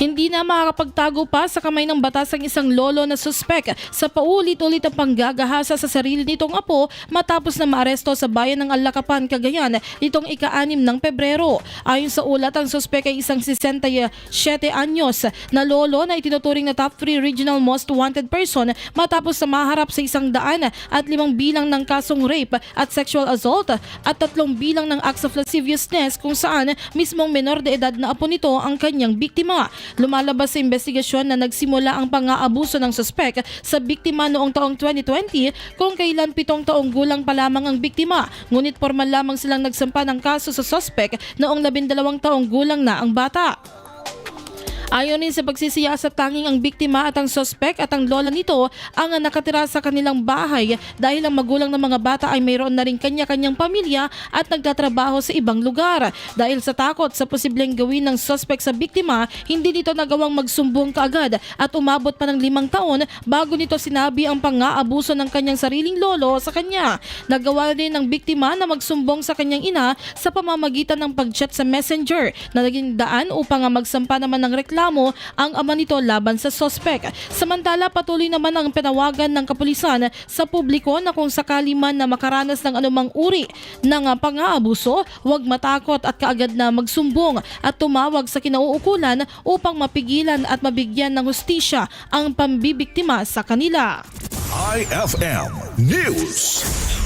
Hindi na makakapagtago pa sa kamay ng batas ang isang lolo na suspek sa paulit-ulit ang panggagahasa sa sarili nitong apo matapos na maaresto sa bayan ng Alacapan, Cagayan nitong ika-6 ng Pebrero. Ayon sa ulat, ang suspek ay isang 67 anyos na lolo na itinuturing na top 3 regional most wanted person matapos na maharap sa 105 bilang ng kasong rape at sexual assault at 3 bilang ng acts of lasciviousness kung saan mismong menor de edad na apo nito ang kanyang biktima. Lumalabas sa investigasyon na nagsimula ang pang-aabuso ng suspek sa biktima noong taong 2020 kung kailan 7 taong gulang pa lamang ang biktima. Ngunit formal lamang silang nagsampa ng kaso sa suspek noong 12 taong gulang na ang bata. Ayon din sa pagsisiyasat, tanging ang biktima at ang suspek at ang lola nito ang nakatira sa kanilang bahay dahil ang magulang ng mga bata ay mayroon na rin kanya-kanyang pamilya at nagtatrabaho sa ibang lugar. Dahil sa takot sa posibleng gawin ng suspek sa biktima, hindi nito nagawang magsumbong kaagad at umabot pa ng 5 taon bago nito sinabi ang pang-aabuso ng kanyang sariling lolo sa kanya. Nagawa rin ng biktima na magsumbong sa kanyang ina sa pamamagitan ng pag-chat sa messenger na naging daan upang magsampa naman ng reklamo ang ama nito laban sa sospek. Samantala, patuloy naman ang panawagan ng kapulisan sa publiko na kung sakali man na makaranas ng anumang uri ng pang-aabuso, huwag matakot at kaagad na magsumbong at tumawag sa kinauukulan upang mapigilan at mabigyan ng hustisya ang pambibiktima sa kanila. IFM News.